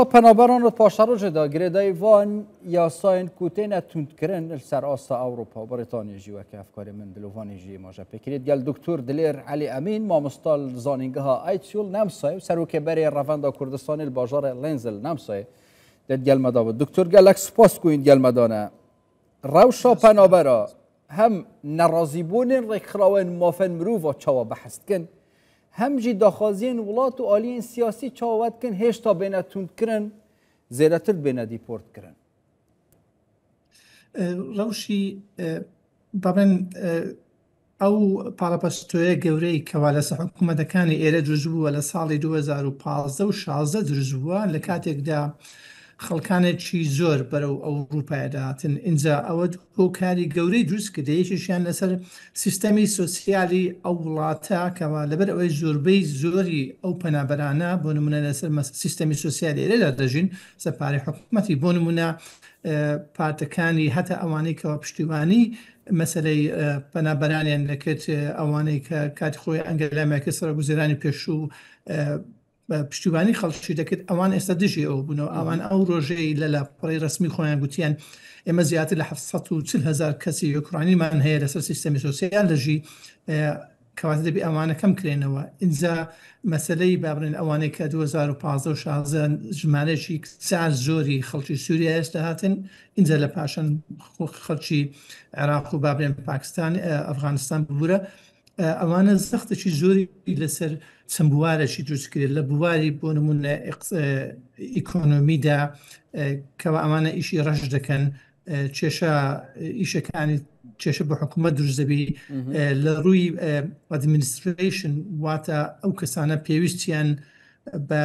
پنابران پاشروج دا گریدای وان یا ساین کوتین تند کرن سر آسا اروپا و بریتانیا جیوه که افکار من دلوانی جی ماجا پکرید گل دکتر دلیر علی امین ما مستال زانینگه ها ایتسیول نمسای سروک بری رفندا کردستانی الباجار لنزل نمسای دد گل مداود دکتر گل اکسپاس کوین گل مدانه روشا پنابرا هم نرازیبون رکراون مافن مروفا چاوا بحثت کن هم جی داخازین ولات و آلین سیاسی چاوت کن هشتا بینه تند کرن زیرتر بینه دیپورت کرن روشی بابن او پاراپستوی گوری که لەسەر حکوومەتەکانی ئێرە دروستبووە لە ساڵی 2015 و 16 دروستبووە لە کاتێکدا خەڵکانێکی زۆر بەرەو ئەوروپای داهاتن اینجا ئەوە هۆکاری گەورەی دروست کردە یەکێکیان لەسەر سیستەمی سۆسیالی ئەو وڵاتە کەوا لەبەر ئەوەی زۆربەی زۆری ئەو پەنابەرانە بۆ نمونە لەسەر سیستەمی سۆسیالی ئێرەدا دەژین سەپارەی حکوومەتی بۆ نمونە پارتەکانی هەتا ئەوانەی کەوا پشتیوانی مەسەلەی پەنابەرانیان دەکرد ئەوانەی کە کاتی خۆی ئەنگەلامەکە سەرگوزێرانی پێشوو پشتیوانی خەڵکی دەکرد ئەوان ئێستا دژی ئەو بوونەوە ئەوان ئەو ڕۆژەی لە لاپەڕی ڕسمی خۆیان گوتیان ئێمە زیاتر لە 740,000 کەسی یوکرانیمان هەیە لەسەر سیستەمی سۆسیال دەژی کەواتە دەبی ئەوانە کەم کرێنەوە اینجا مەسلەی بابرێن ئەوانەی کە 2015 و 16 ژمارەیەکی کچار زۆری خەڵکی سووریا ئێستا هاتن اینجا لە پاشان خەڵکی عێراق و بابرێن پاکستان ئەفغانستان ببوورە ئەوانە زەختێکی زۆری لەسەر چەند بوارێکی دروست کرێت لە بواری بۆ نمونە ئیکۆنۆمیدا کەوا ئەمانە ئیشی ڕەش دەکەن کێشە ئیشەکانی کێشە بە حکوومەت دروست دەبی لە ڕووی ئەدمینستریشن واتە ئەو کەسانە پێویستیان بە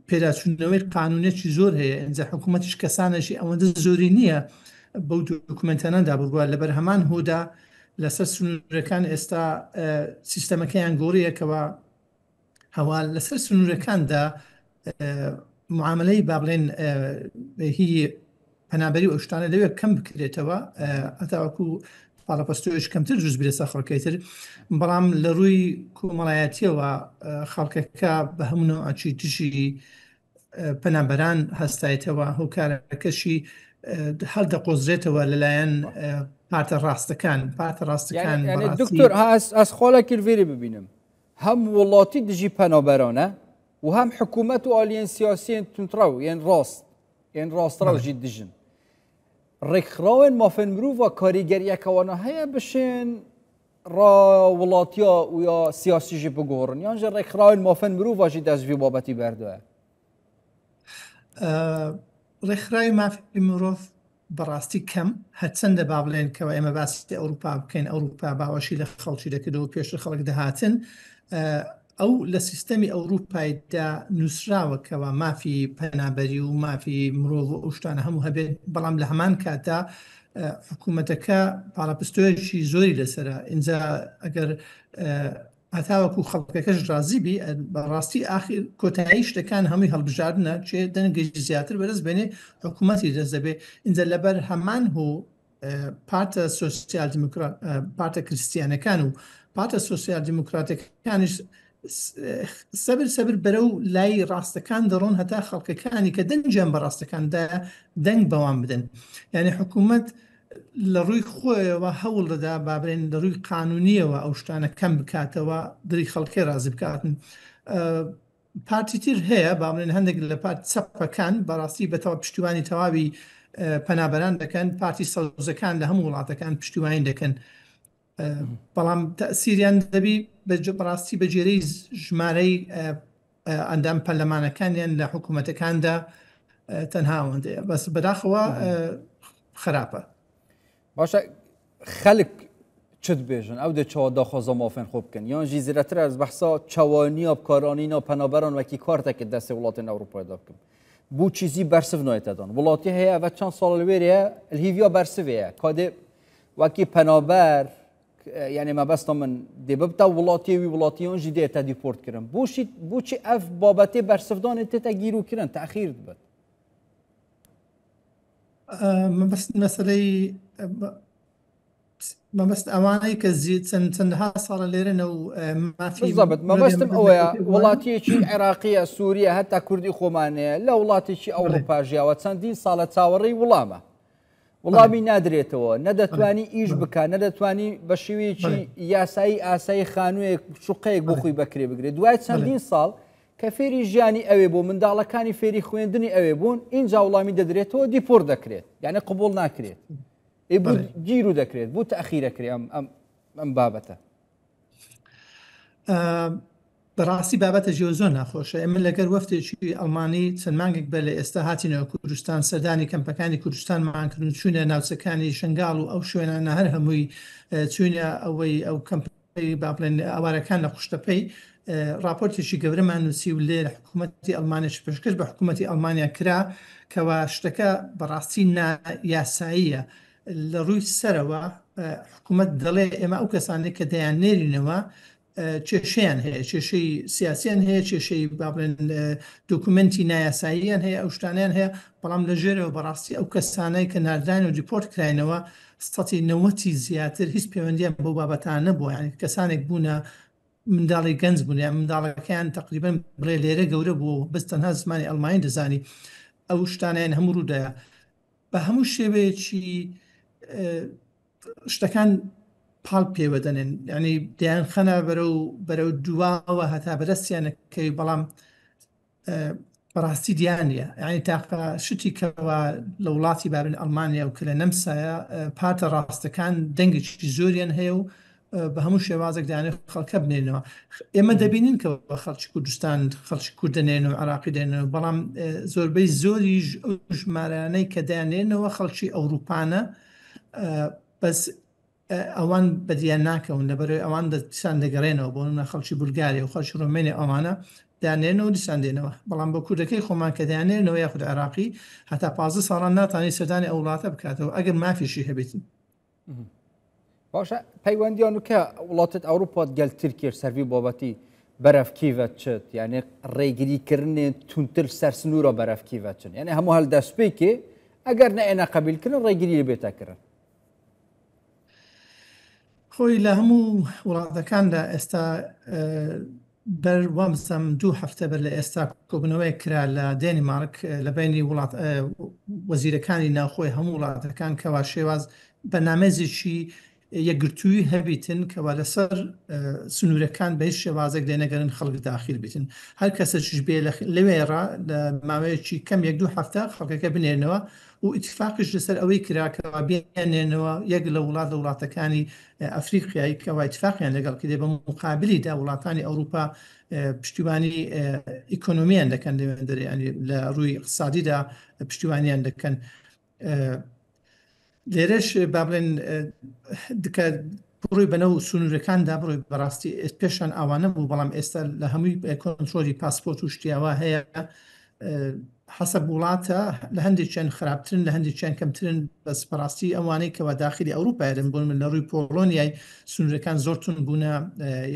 پێداچوونەوەی قانونێکی زۆر هەیە ئەنجا حکوومەتیش کەسانێکی ئەوەندە زۆری نییە بەو دوکومنتانەدا بڕوە لەبەر هەمان هۆدا لەسەر سنوورەکان ئێستا سیستەمەکەیان گۆڕیەکەوە هەوا لەسەر سنوورەکاندا معاملەی با بڵێن هی پەنابەری و ئەوشتانە لەوێ کەم بکرێتەوە هەتاوەکو پاڵەپەستۆیش کەمتر دروست بێت لەسەر خەڵکەیتر بەڵام لە ڕووی کۆمەڵایەتیەوە خەڵکەکە بە هەموو نەوعی دژی پەنابەران هەستایەتەوە هۆکارەکەشی هەڵدەقۆزرێتەوە لەلایەن پارتە ڕاستەکان دکتۆر ئەس خۆڵێکی الڤێری ببینم هەم وڵاتی دژی پەنابەرانە و هەم حکوومەت و ئالیەن سیاسیên تونتراو یان ڕاستراو جی دژن ڕێکخراوên مافên مرۆڤ کاریگەریەکەوانە هەیە بشێن وڵاتیا و یا سیاسی jî بگۆڕن یان ji ڕێکخراوên مافên مرۆڤ jî dest vî babetî berdووە ڕێکخراوی مافی مرۆڤ بەڕاستی کەم هەرچەندە با بڵێن کەەوە ئێمە باسی ئەوروپا بکەین ئەوروپا باوەشی لە خەڵکی دەکردەوە پێش خەڵک دەهاتن ئەو لە سیستەمی ئەوروپایدا نووسراوەکەوە مافی پەنابەری و مافی مرۆڤ و ئەوشتانە هەموو هەبێت بەڵام لە هەمان کاتا حکوومەتەکە پاڵەپستۆیەکی زۆری لەسرە اینجا ئەگەر هەتاوەکو خەڵکەکەش ڕازیبی بەڕاستی ئاخر کۆتایی شتەکان هەمووی هەڵبژاردنە چێ دەنگەشی زیاتر بەرز بێنێ حکوومەتی دەست دەبێ اینجا لەبەر هەمان هۆ پارتە سۆسیال دیموکرات پارتە کریستیانەکان و پارتە سۆسیال دیموکراتەکانیش سەبر بەرەو لای ڕاستەکان دەڕۆن هەتا خەڵکەکانی کە دەنجیان بە ڕاستەکاندا دەنگ بەوان بدەن یعنی حکوومەت لە ڕووی خۆیەوە هەوڵ دەدا بابرێن لە ڕووی قانونیەوە ئەو شتانە کەم بکاتەوە دڵی خەڵکی ڕازی بکاتن پارتی تر هەیە با بڵێن هەندێک لە پارت چەپەکان بەڕاستی بەتەوە پشتیوانی تەواوی پەنابەران دەکەن پارتی سەوزەکان لە هەموو وڵاتەکان پشتیوانی دەکەن بەڵام تەسیریان دەبی بەڕاستی بەجێرەی ژمارەی ئەندام پەرلەمانەکانیان لە حکوومەتەکاندا تەنها ئەوەندەیە بەس بەداخەوە خراپە باشە خەلک چت بێژن ئەو دە چاوا داخوازە مافێن خۆ بکەن یان ژی زیرەتر ئەس بەحسا چاوانیە بکارانینە پەنابەران وەکی کارتێکت دەستی وڵاتین ئەوروپایدا بکەن بوو چیزی بەرسڤ نایەتەدان وڵاتی هەیە ئەڤە چەند ساڵ لەوێرەیە الهیڤیا بەرسڤەیە کادێ وەکی پەنابەر یعنی مەبەستا من دێ ببتە وڵاتیەوی وڵاتیان ژی دێتە دیپۆرتکردن بۆچی ئەف بابەتێ بەرسڤدانێت تێتە گیرروکردن تەخیر دەبێت مەسلەی مەبەست ئەوانەی کە چەندها ساڵە لێرەنە و مافی بالضبط مەبەستم ئەوەیە وڵاتیەکی عێراقیە سووریە هەتا کوردی خۆمانەیە لە وڵاتێکی ئەوروپا ژیاوە چەندین ساڵە چاوەڕێی وڵامە وڵامی نادرێتەوە نەدەتوانی ئیش بکە نەدەتوانی بە شێوەیەکی یاسایی ئاسایی خانوویەک شوقەیەک بۆ خۆی بەکرێ بگرێت دوای چەندین ساڵ کە فێری ژیانی ئەوێ بۆ منداڵەکانی فێری خوێندنی ئەوێ بوون اینجا وڵامی دەدرێتەوە دیپۆر دەکرێت یعنی قبول ناکرێت گیر و دەکرێت بوو تەخیرەکرێ ئەم بابەتە بەڕاستی بابەتە ژێ زۆر ناخۆشە ئێمە لەگەر وەفتێکی ئەڵمانی چەند مانگێک بە لە ئێستا هاتینەوە کوردستان سەردانی کەمپەکانی کوردستانمانکردن چوونە ناوچەکانی شنگاڵ و ئەو شوێنانە هەر هەمووی چوونە ئەوەی ئەو کەمپی با بڵێن ئەوارەکان لە خوشتەپەی راپۆرتێکی گەورەمان نووسی و لێ حکوومەتی ئەڵمانیش پێشکەش بە حکوومەتی ئەڵمانیا کرا کەوا شتەکە بەڕاستی یاساییە لە ڕووی سەرەوە حکوومەت دەڵێ ئێمە ئەو کەسانێک کە دەیان نێرینەوە کێشەیان هەیە کێشەی سیاسیان هەیە کێشەی با بڵێن دۆکومنتی نایاساییان هەیە ئەو شتانیان هەیە بەڵام لە ژێرەوە بەڕاستی ئەو کەسانەی کە ناردان و دیپۆرت کراینەوە سەتی 90 زیاتر هیچ پەیوەندیان بۆ بابەتان نەبووە یعنی کەسانێک بوونە منداڵی گەنج بوون یان منداڵەکەیان تقریبان بڵێ لێرە گەورە بوو بەس تەنها زمانی ئەڵمانی دەزانی ئەو شتانیان هەموو ڕوودایە بە هەموو شێوەیەکی شتەکان پاڵ پێوە دەنێن ینی دەیان خەنە بەرەو دواوە هەتا بەدەستیانەکەی بەڵام بەڕاستی دیانە ینی تاقا شتی کەەوە لە وڵاتی بابن ئەڵمانیا و کە لە نەمسایە پاتە ڕاستەکان دەنگێکی زۆریان هەیە و بە هەموو شێوازێک دانێت خەڵکە بنێنەوە ئێمە دەبینین کە خەڵکی کوردستان خەڵکی کوردنێن و عراقی دێنەوە بەڵام زۆربەی زۆری ژمارانەی کە دایانێنەوە خەڵکی ئەوروپانە بەس ئەوان بەدیان ناکەون لەبەرەوەی ئەوان دیسان دەگەڕێنەوە بۆ منە خەڵکی بولگاری و خەڵکی ڕۆمێنی ئەوانە دانێنەوە دیسان دێنەوە بەڵام بە کوردەکەی خۆمان کە دایانێنەوە یاخود عراقی هەتا 15 ساڵان ناتوانانی سەردانی ئەو وڵاتە بکاتەوە ئەگەر مافیشی هەبێتن باشە پەیوەندیان و کە وڵاتت ئەوروپات گەلتر کرد سەروی بابەتی بەرەفکیڤەت چت یعنی ڕێگریکردنێ تونتر سەرسنوورە بەرەفکیڤەت چن یعنی هەموو هەلدەستپێکێ ئەگەر نەئێنە قبیلکردن ڕێگیری لە بێتەکردن خۆی لە هەموو وڵاتەکاندا ئێستا بەروەمزەم 2 هەفتە بەر لە ئێستا کۆبنەوەی کرا لە دێنیمارک لە بینی وڵات وەزیرەکانی ناوخۆی هەموو وڵاتەکان کەوا شێواز بەنامێزێکی یەکگرتووی هەبیتن کەوا لەسەر سنوورەکان بە هیچ شێوازێک دێنەگەرن خەڵک داخل بیتن هەر کەسەش بێ لەوێڕا لە ماوەیەکی کەم 1-2 هەفتە خەڵکەکە بنێنەوە و ئیتفاقیش لەسەر ئەوەی کراکەوە بێنێنەوە یەک لە وڵاتەکانی ئەفریقیایی کەوا ئیتفاقیان لەگەڵ کردێ بە مقابلیدا وڵاتانی ئەوروپا پشتیوانی ئیکۆنۆمیان دەکەن دەوێندەرێ لە ڕووی اقتصادیدا پشتیوانیان دەکەن لێرەش با بڵێن دکە بڕووی بەنەو سنوورەکاندا بڕووی بەڕاستی پێشان ئەوانە بوو بەڵام ئێستا لە هەمووی کۆنترۆلی پاسپۆرت و شتیاوە هەیە حەسەب وڵاتە لە هەندێکیان خراپترن لە هەندێکیان کەمترن بەس بەڕاستی ئەوانەی کەوا داخلی ئەوروپایرن بوون من لە ڕووی پۆڵۆنیای سنوورەکان زۆرتون بوونە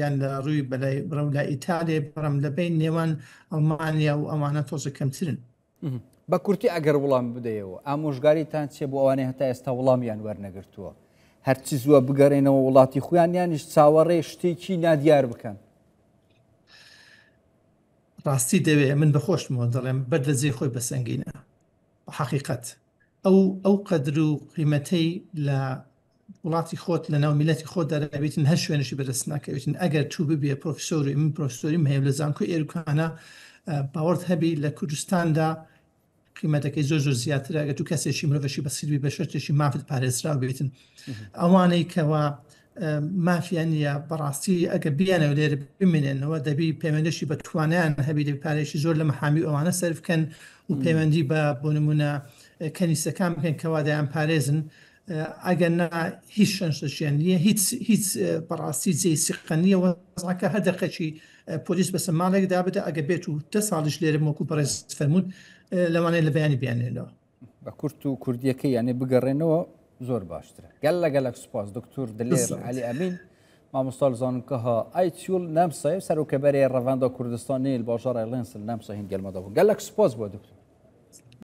یان لە ڕووی بەڕەو لە ئیتالێ بڕم لە بین نێوان ئەڵمانیا و ئەوانە تۆزە کەمترن بە کورتی ئەگەر وڵام بدەیەوە ئامۆژگاریتان چێ بۆ ئەوانەی هەتا ئێستا وڵامیان وەرنەگرتووە هەرچی زووە بگەڕێنەوە وڵاتی خۆیان یانیش چاوەڕێ شتێکی نادیار بکەن ڕاستی دەوێ من بەخۆشمەوە دەڵێم بەر لە جێ خۆی بەسەنگینە حقیقەت ئەو قەدر و قیمەتەی لە وڵاتی خۆت لە ناو میلەتی خۆت دەبێتن هەر شوێنشی بەدەست ناکەوێتن ئەگەر تو ببێ پرۆفسۆری من پرۆفسۆریم هەیە لە زانکۆی ئێروکانە باوەڕت هەبی لە کوردستاندا قیمەتەکەی زۆر زیاترە ئەگەر تو کەسێکی مرۆڤشی بەسیری بە شەرتێکی مافت پارێزراو بێتن ئەوانەی کەوا مافیان نیە بەڕاستی ئەگە بیانەوە لێرە بمێنێنەوە دەبی پەیوەندیشی بە توانیان هەبی دەبی پارێکی زۆر لە مەحامی ئەوانە سەرفکەن و پەیوەندی بە نمونە کەنیسەکان بکەن کەوا دەیان پارێزن ئەگەر هیچ شەنشتەشیان نییە هیچ بەڕاستی جێی سیقە نییە وەزەکە هەر دەقەکی پۆلیس بەسە ماڵێکدا بدە ئەگە بێت و 10 ساڵیش لێرە وەکو بەڕێز فەرموود لەوانەیە لە بەیانی بیانێنەوە بە کورت و کوردیەکەی یانێ بگەڕێنەوە زۆر باشترە گەلەگەلک سوپاس دکتۆر دلێر علی ئەمین مامۆستا زانکەها ئایچول نەمسای سەرۆکەبەری ڕەڤەندە کوردستانی باژارە لێنسل نەمسا هین گەلمەدا بوو گەلک سوپاس بۆ دکتۆر